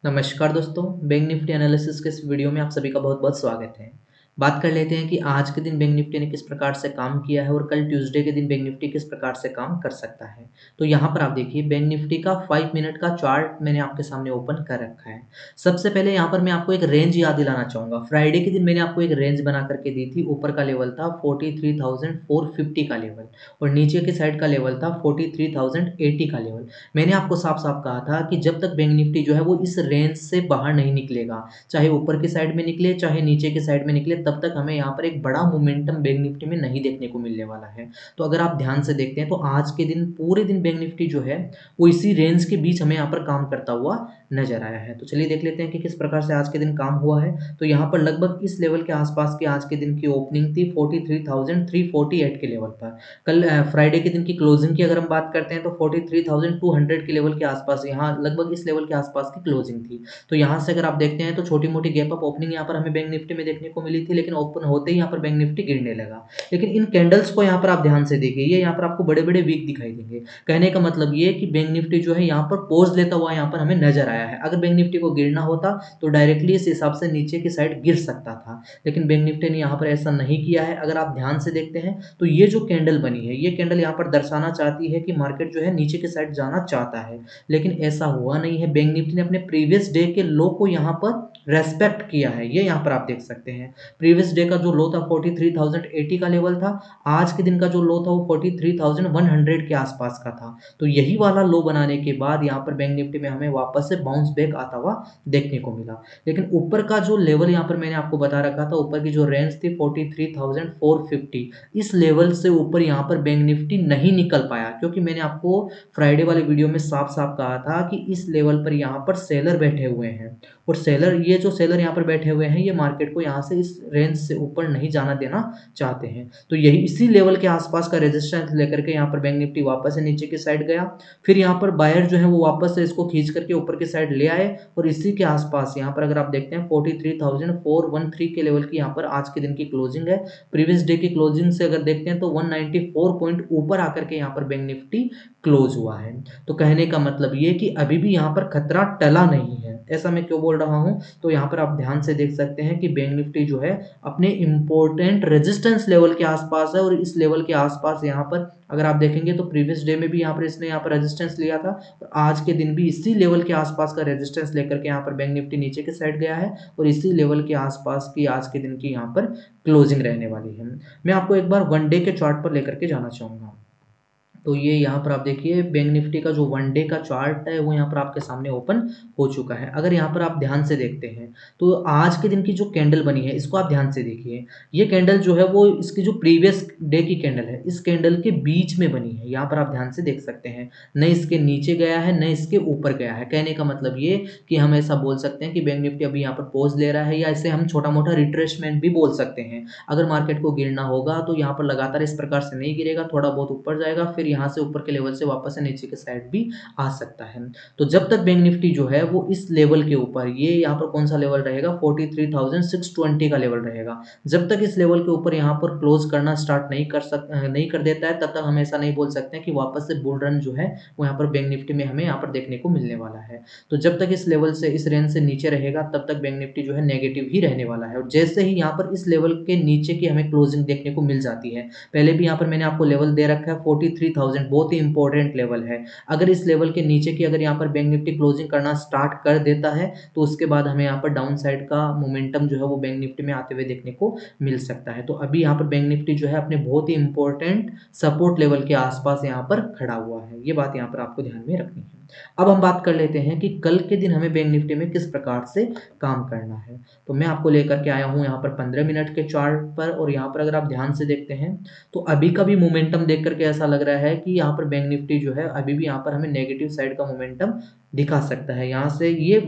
नमस्कार दोस्तों, bank Nifty analysis के इस वीडियो में आप सभी का बहुत-बहुत स्वागत है। बात कर लेते हैं कि आज के दिन बैंक निफ्टी ने किस प्रकार से काम किया है और कल ट्यूसडे के दिन बैंक निफ्टी किस प्रकार से काम कर सकता है। तो यहाँ पर आप देखिए बैंक निफ्टी का 5 मिनट का चार्ट मैंने आपके सामने ओपन कर रखा है। सबसे पहले यहाँ पर मैं आपको एक रेंज याद दिलाना चाहूँगा। फ्राइडे के दिन मैंने आपको एक रेंज बना करके दी थी। ऊपर का लेवल था 43,450 का लेवल और नीचे की साइड का लेवल था 43,080 का लेवल। मैंने आपको साफ-साफ कहा था कि जब तक बैंक निफ्टी जो है वो इस रेंज से बाहर नहीं निकलेगा, चाहे ऊपर की साइड में निकले, चाहे नीचे की साइड में निकले, तब तक हमें यहाँ पर एक बड़ा मोमेंटम बैंक निफ्टी में नहीं देखने को मिलने वाला है। तो अगर आप ध्यान से देखते हैं तो आज के दिन पूरे दिन बैंक निफ्टी जो है वो इसी रेंज के बीच हमें यहाँ पर काम करता हुआ नज़र आया है। तो चलिए देख लेते हैं कि किस प्रकार से आज के दिन काम हुआ है। तो यहाँ पर लगभग इस लेवल के आस-पास की आज के दिन की ओपनिंग थी 43,348 के लेवल पर। कल फ्राइडे के दिन की क्लोजिंग की अगर हम बात करते हैं तो 43,200 के लेवल के आसपास यहाँ लगभग इस लेवल के आसपास की क्लोजिंग थी। तो यहाँ से अगर आप देखते हैं तो छोटी-मोटी गैप अप ओपनिंग यहाँ पर हमें बैंक निफ्टी में देखने को मिली थी, लेकिन ओपन होते ही यहाँ पर बैंक निफ्टी गिरने लगा। लेकिन इन कैंडल्स को यहाँ पर आप ध्यान से देखिए, ये यहाँ पर आपको बड़े-बड़े वीक दिखाई देंगे। कहने का मतलब ये है कि बैंक निफ्टी जो है यहाँ पर पोज़ लेता हुआ यहाँ पर हमें नज़र आया है। अगर बैंक निफ्टी को गिरना होता तो डायरेक्टली इस हिसाब से नीचे की साइड गिर सकता था, लेकिन बैंक निफ्टी ने यहाँ पर ऐसा नहीं किया है। अगर आप ध्यान से देखते हैं तो ये जो कैंडल बनी है, ये कैंडल यहाँ पर दर्शाना चाहती है कि मार्केट जो है नीचे की साइड जाना चाहता है, लेकिन ऐसा हुआ नहीं है। बैंक निफ्टी ने अपने प्रीवियस डे के लो को यहाँ पर रेस्पेक्ट किया है, ये यहाँ पर आप देख सकते हैं। प्रीवियस डे का जो लो था 43,080 का लेवल था, आज के दिन का जो लो था वो 43,100 के आसपास का था। तो यही वाला लो बनाने के बाद यहाँ पर बैंक निफ्टी में हमें वापस से बाउंस बैक आता हुआ देखने को मिला। लेकिन ऊपर का जो लेवल यहाँ पर मैंने आपको बता रखा था, ऊपर की जो रेंज थी 43,450, इस लेवल से ऊपर यहाँ पर बैंक निफ्टी नहीं निकल पाया, क्योंकि मैंने आपको फ्राइडे वाले वीडियो में साफ-साफ कहा था कि इस लेवल पर यहाँ पर सेलर बैठे हुए हैं और ये जो सेलर यहाँ पर बैठे हुए हैं, ये मार्केट को यहाँ से इस रेंज से ऊपर नहीं जाना देना चाहते हैं। तो यही इसी लेवल के आसपास का रेजिस्टेंस लेकर के यहाँ पर बैंक निफ्टी वापस से नीचे की साइड गया। फिर यहाँ पर बायर जो है वो वापस से इसको खींच करके ऊपर की साइड ले आए और इसी के आसपास यहाँ पर अगर आप देखते हैं 43,413 के लेवल की यहाँ पर आज के दिन की क्लोजिंग है। प्रीवियस डे की क्लोजिंग से अगर देखते हैं तो 194 पॉइंट ऊपर आकर के यहाँ पर बैंक निफ्टी क्लोज हुआ है। तो कहने का मतलब ये कि अभी भी यहाँ पर खतरा टला नहीं है। ऐसा मैं क्यों बोल रहा हूँ? तो यहाँ पर आप ध्यान से देख सकते हैं कि बैंक निफ्टी जो है अपने इम्पोर्टेंट रेजिस्टेंस लेवल के आसपास है और इस लेवल के आसपास यहाँ पर अगर आप देखेंगे तो प्रीवियस डे में भी यहाँ पर इसने यहाँ पर रेजिस्टेंस लिया था और आज के दिन भी इसी लेवल के आसपास का रेजिस्टेंस लेकर के यहाँ पर बैंक निफ्टी नीचे की साइड गया है और इसी लेवल के आसपास की आज के दिन की यहाँ पर क्लोजिंग रहने वाली है। मैं आपको एक बार वन डे के चार्ट पर लेकर के जाना चाहूँगा। तो ये यहाँ पर आप देखिए बैंक निफ्टी का जो वन डे का चार्ट है वो यहाँ पर आपके सामने ओपन हो चुका है। अगर यहाँ पर आप ध्यान से देखते हैं तो आज के दिन की जो कैंडल बनी है इसको आप ध्यान से देखिए। ये कैंडल जो है वो इसकी जो प्रीवियस डे की कैंडल है, इस कैंडल के बीच में बनी है। यहाँ पर आप ध्यान से देख सकते हैं, न इसके नीचे गया है, न इसके ऊपर गया है। कहने का मतलब ये कि हम ऐसा बोल सकते हैं कि बैंक निफ्टी अभी यहाँ पर पॉज़ ले रहा है, या इसे हम छोटा-मोटा रिट्रेसमेंट भी बोल सकते हैं। अगर मार्केट को गिरना होगा तो यहाँ पर लगातार इस प्रकार से नहीं गिरेगा, थोड़ा बहुत ऊपर जाएगा, फिर यहाँ से ऊपर के लेवल से वापस से नीचे के साइड भी आ सकता है। तो जब तक बैंक निफ्टी जो है वो इस लेवल के ऊपर, ये यहाँ पर कौन सा लेवल रहेगा, 43,620 का लेवल रहेगा। जब तक इस लेवल के ऊपर यहाँ पर क्लोज करना स्टार्ट नहीं कर देता है, तब तक हम ऐसा नहीं बोल सकते हैं कि वापस से बुल रन जो है वो यहाँ पर बैंक निफ्टी में हमें यहाँ पर देखने को मिलने वाला है। तो जब तक इस लेवल से, इस रेंज से नीचे रहेगा, तब तक बैंक निफ्टी जो है नेगेटिव ही रहने वाला है और जैसे ही यहाँ पर इस लेवल के नीचे की हमें क्लोजिंग देखने को मिल जाती है, पहले भी यहाँ पर मैंने आपको लेवल दे रखा है 43,000, बहुत ही इंपॉर्टेंट लेवल है। अगर इस लेवल के नीचे की अगर यहाँ पर बैंक निफ्टी क्लोजिंग करना स्टार्ट कर देता है तो उसके बाद हमें यहाँ पर डाउन साइड का मोमेंटम जो है वो बैंक निफ्टी में आते हुए देखने को मिल सकता है। तो अभी यहाँ पर बैंक निफ्टी जो है अपने बहुत ही इंपॉर्टेंट सपोर्ट लेवल के आसपास यहाँ पर खड़ा हुआ है। ये बात यहाँ पर आपको ध्यान में रखनी है। अब हम बात कर लेते हैं कि कल के दिन हमें बैंक निफ्टी में किस प्रकार से काम करना है। तो मैं आपको लेकर के आया हूँ यहाँ पर 15 मिनट के चार्ट पर और यहाँ पर अगर आप ध्यान से देखते हैं तो अभी का भी मोमेंटम देख करके ऐसा लग रहा है कि यहाँ पर बैंक निफ्टी जो है अभी भी यहाँ पर हमें नेगेटिव साइड का मोमेंटम दिखा सकता है। यहाँ से ये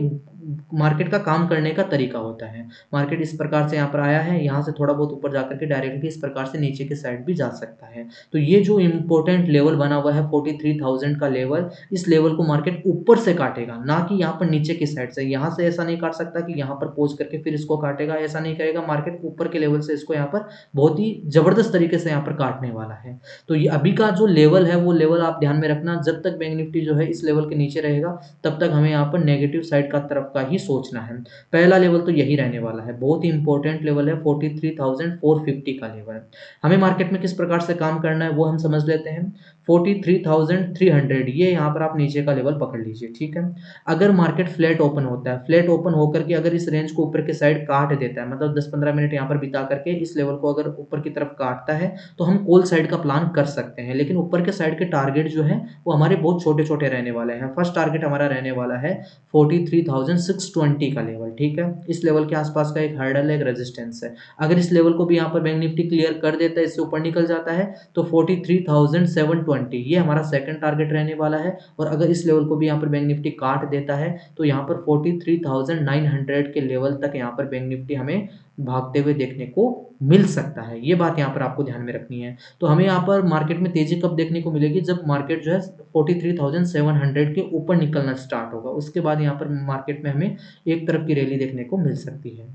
मार्केट का काम करने का तरीका होता है। मार्केट इस प्रकार से यहाँ पर आया है, यहाँ से थोड़ा बहुत ऊपर जाकर के डायरेक्टली इस प्रकार से नीचे की साइड भी जा सकता है। तो ये जो इम्पोर्टेंट लेवल बना हुआ है 43,000 का लेवल, इस लेवल को मार्केट ऊपर से काटेगा, ना कि यहाँ पर नीचे की साइड से। यहाँ से ऐसा नहीं काट सकता कि यहाँ पर पॉज़ करके फिर इसको काटेगा, ऐसा नहीं करेगा। मार्केट ऊपर के लेवल से इसको यहाँ पर बहुत ही ज़बरदस्त तरीके से यहाँ पर काटने वाला है। तो ये अभी का जो लेवल है वो लेवल आप ध्यान में रखना, जब तक बैंक निफ्टी जो है इस लेवल के नीचे रहेगा तब तक हमें यहाँ पर नेगेटिव साइड का तरफ तरफ का ही सोचना है। पहला लेवल तो यही रहने वाला है, बहुत ही इंपॉर्टेंट लेवल है 43,450 का लेवल। हमें मार्केट में किस प्रकार से काम करना है वो हम समझ लेते हैं। 43,300 ये यहाँ पर आप नीचे का लेवल पकड़ लीजिए, ठीक है। अगर मार्केट फ्लैट ओपन होता है, फ्लैट ओपन होकर के अगर इस रेंज को ऊपर की साइड काट देता है, मतलब 10-15 मिनट यहाँ पर बिता करके इस लेवल को अगर ऊपर की तरफ काटता है, तो हम कॉल साइड का प्लान कर सकते हैं। लेकिन ऊपर के साइड के टारगेट जो है वो हमारे बहुत छोटे-छोटे रहने वाले हैं। फर्स्ट टारगेट हमारा रहने वाला है 43,620 का लेवल, ठीक है। इस लेवल के आसपास का एक हर्डल है, एक रेजिस्टेंस है। अगर इस लेवल को भी यहाँ पर बैंक निफ्टी क्लियर कर देता है, इससे ऊपर निकल जाता है, तो 43,720 ये हमारा सेकंड टारगेट रहने वाला है। और अगर इस लेवल को भी यहाँ पर बैंक निफ्टी काट देता है, तो यहाँ पर 43,900 के लेवल तक यहाँ पर बैंक निफ्टी हमें भागते हुए देखने को मिल सकता है। ये बात यहाँ पर आपको ध्यान में रखनी है। तो हमें यहाँ पर मार्केट में तेजी कब देखने को मिलेगी, जब मार्केट जो है 43,700 के ऊपर निकलना स्टार्ट होगा, उसके बाद यहाँ पर मार्केट में हमें एक तरफ की रैली देखने को मिल सकती है।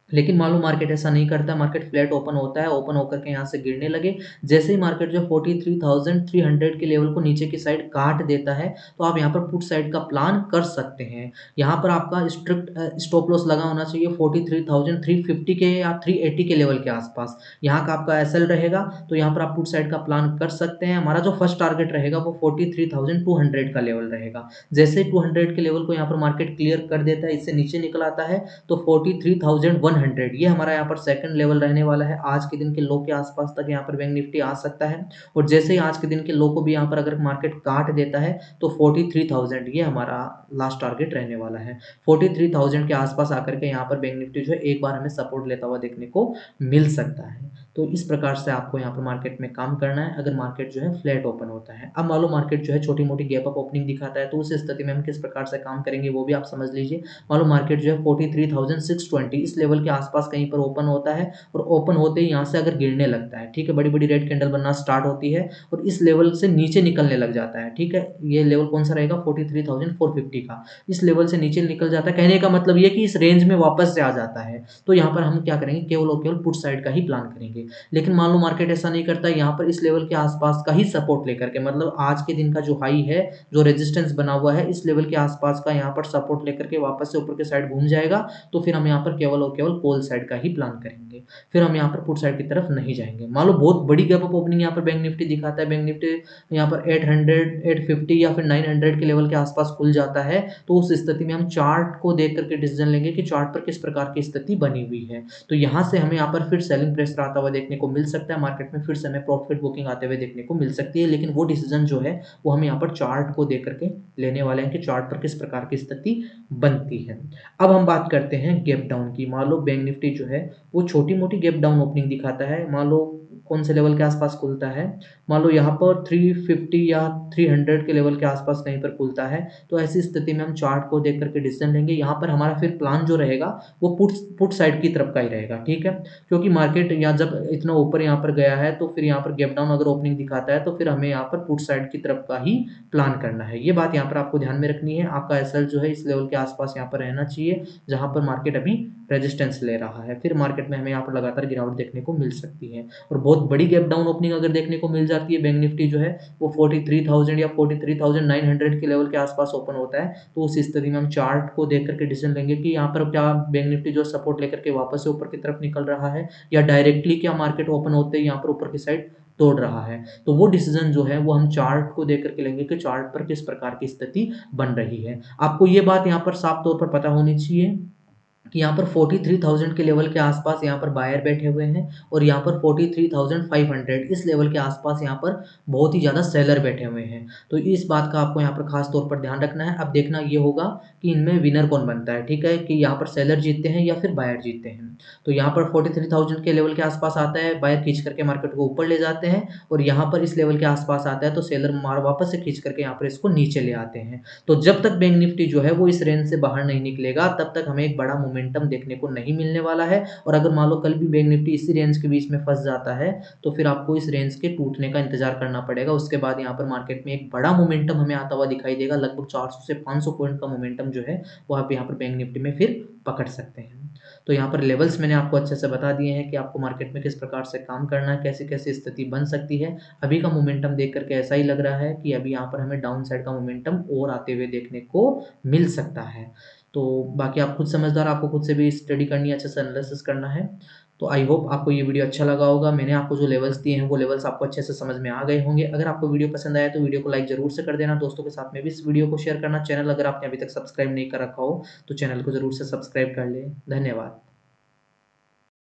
लेकिन मान लो मार्केट ऐसा नहीं करता, मार्केट फ्लैट ओपन होता है, ओपन होकर के यहाँ से गिरने लगे, जैसे ही मार्केट जो 43,300 के लेवल को नीचे की साइड काट देता है, तो आप यहाँ पर पुट साइड का प्लान कर सकते हैं। यहाँ पर आपका स्ट्रिक्ट स्टॉप लॉस लगा होना चाहिए 43,350 के या 380 के लेवल के आसपास। यहाँ का आपका एसएल रहेगा, तो यहाँ पर आप पुट साइड का प्लान कर सकते हैं। हमारा जो फर्स्ट टारगेट रहेगा वो 43,200 का लेवल रहेगा। जैसे 200 के लेवल को यहाँ पर मार्केट क्लियर कर देता है, इससे नीचे निकल आता है, तो 43,100 ये हमारा यहाँ पर सेकंड लेवल रहने वाला है। आज के दिन के लो के आसपास तक यहाँ पर बैंक निफ्टी आ सकता है, और जैसे ही आज के दिन के लो को भी यहाँ पर अगर मार्केट काट देता है, तो 43,000 ये हमारा लास्ट टारगेट रहने वाला है। 43,000 के आसपास आकर के यहाँ पर बैंक निफ्टी जो है एक बार हमें सपोर्ट लेता हुआ देखने को मिल सकता है। तो इस प्रकार से आपको यहाँ पर मार्केट में काम करना है, अगर मार्केट जो है फ्लैट ओपन होता है। अब मान लो मार्केट जो है छोटी मोटी गैप अप ओपनिंग दिखाता है, तो उस स्थिति में हम किस प्रकार से काम करेंगे वो भी आप समझ लीजिए। मान लो मार्केट जो है 43,620 इस लेवल के आसपास कहीं पर ओपन होता है, और ओपन होते ही यहाँ से अगर गिरने लगता है, ठीक है, बड़ी बड़ी रेड कैंडल बनना स्टार्ट होती है और इस लेवल से नीचे निकलने लग जाता है, ठीक है। ये लेवल कौन सा रहेगा, 43,450 का। इस लेवल से नीचे निकल जाता है, कहने का मतलब ये कि इस रेंज में वापस से आ जाता है, तो यहाँ पर हम क्या करेंगे, केवल और केवल पुट साइड का ही प्लान करेंगे। लेकिन मान लो मार्केट ऐसा नहीं करता, यहाँ पर इस लेवल के आसपास का ही सपोर्ट लेकर के, मतलब आज के दिन का जो हाई है, जो रेजिस्टेंस बना हुआ है, इस लेवल के आसपास का यहाँ पर सपोर्ट लेकर के वापस से ऊपर के साइड घूम जाएगा, तो फिर हम यहाँ पर केवल और केवल कॉल साइड का ही प्लान करेंगे। फिर हम यहाँ पर पुट साइड की तरफ नहीं जाएंगे। मान लो बहुत बड़ी गैप अप ओपनिंग यहाँ पर बैंक निफ्टी दिखाता है, बैंक निफ्टी यहाँ पर 800, 850 या फिर 900 के लेवल के आसपास खुल जाता है, तो उस स्थिति में हम चार्ट को देख करके डिसीजन लेंगे कि चार्ट पर किस प्रकार की स्थिति बनी हुई है। तो यहाँ से हमें यहाँ पर फिर सेलिंग प्रेशर आता हुआ देखने को मिल सकता है, मार्केट में फिर से हमें प्रॉफिट बुकिंग आते हुए देखने को मिल सकती है। लेकिन वो डिसीजन जो है वो हम यहाँ पर चार्ट को देख करके लेने वाले हैं कि चार्ट पर किस प्रकार की स्थिति बनती है। अब हम बात करते हैं गैप डाउन की। मान लो बैंक निफ्टी जो है वो छोटी मोटी गैप डाउन ओपनिंग दिखाता है, मान लो कौन से लेवल के आसपास खुलता है, मान लो यहाँ पर 350 या 300 के लेवल के आसपास कहीं पर खुलता है, तो ऐसी स्थिति में हम चार्ट को देख करके डिसीजन लेंगे। यहाँ पर हमारा फिर प्लान जो रहेगा वो पुट साइड की तरफ का ही रहेगा, ठीक है, क्योंकि मार्केट यहाँ जब इतना ऊपर यहाँ पर गया है, तो फिर यहाँ पर गैप डाउन अगर ओपनिंग दिखाता है, तो फिर हमें यहाँ पर पुट साइड की तरफ का ही प्लान करना है। ये बात यहाँ पर आपको ध्यान में रखनी है। आपका एसएल जो है इस लेवल के आसपास यहाँ पर रहना चाहिए, जहाँ पर मार्केट अभी रेजिस्टेंस ले रहा है। फिर मार्केट में हमें यहाँ पर लगातार गिरावट देखने को मिल सकती है, और बहुत बड़ी गैप डाउन ओपनिंग अगर देखने को मिल जाती है, बैंक निफ्टी जो है वो 43,000 या 43,900 के लेवल के आसपास ओपन होता है, तो उस स्थिति में हम चार्ट को देख करके डिसीजन लेंगे कि यहाँ पर क्या बैंक निफ्टी जो सपोर्ट लेकर के वापस से ऊपर की तरफ निकल रहा है, या डायरेक्टली क्या मार्केट ओपन होते ही यहाँ पर ऊपर की साइड तोड़ रहा है। तो वो डिसीजन जो है वो हम चार्ट को देख करके लेंगे कि चार्ट पर किस प्रकार की स्थिति बन रही है। आपको ये बात यहाँ पर साफ तौर पर पता होनी चाहिए कि यहाँ पर 43,000 के लेवल के आसपास यहाँ पर बायर बैठे हुए हैं, और यहाँ पर 43,500 इस लेवल के आसपास यहाँ पर बहुत ही ज़्यादा सेलर बैठे हुए हैं। तो इस बात का आपको यहाँ पर खास तौर पर ध्यान रखना है। अब देखना ये होगा कि इनमें विनर कौन बनता है, ठीक है, कि यहाँ पर सेलर जीतते हैं या फिर बायर जीतते हैं। तो यहाँ पर 43,000 के लेवल के आसपास आता है, बायर खींच करके मार्केट को ऊपर ले जाते हैं, और यहाँ पर इस लेवल के आसपास आता है तो सेलर वापस से खींच करके यहाँ पर इसको नीचे ले आते हैं। तो जब तक बैंक निफ्टी जो है वो इस रेंज से बाहर नहीं निकलेगा, तब तक हमें एक बड़ा मोमेंटम देखने को नहीं मिलने वाला है। और अगर मान लो कल भी बैंक निफ्टी इसी रेंज के बीच में फंस जाता है, तो फिर आपको इस रेंज के टूटने का इंतजार करना पड़ेगा। उसके बाद यहाँ पर मार्केट में एक बड़ा मोमेंटम हमें आता हुआ दिखाई देगा, लगभग 400 से 500 पॉइंट का मोमेंटम जो है वो आप यहाँ पर बैंक निफ्टी में फिर पकड़ सकते हैं। तो यहाँ पर लेवल्स मैंने आपको अच्छे से बता दिए हैं कि आपको मार्केट में किस प्रकार से काम करना है, कैसी कैसी स्थिति बन सकती है। अभी का मोमेंटम देख करके ऐसा ही लग रहा है कि अभी यहाँ पर हमें डाउन साइड का मोमेंटम और आते हुए देखने को मिल सकता है। तो बाकी आप खुद समझदार, आपको खुद से भी स्टडी करनी है, अच्छे से एनालिसिस करना है। तो आई होप आपको ये वीडियो अच्छा लगा होगा। मैंने आपको जो लेवल्स दिए हैं वो लेवल्स आपको अच्छे से समझ में आ गए होंगे। अगर आपको वीडियो पसंद आया तो वीडियो को लाइक ज़रूर से कर देना, दोस्तों के साथ में भी इस वीडियो को शेयर करना। चैनल अगर आपने अभी तक सब्सक्राइब नहीं कर रखा हो तो चैनल को ज़रूर से सब्सक्राइब कर लें। धन्यवाद।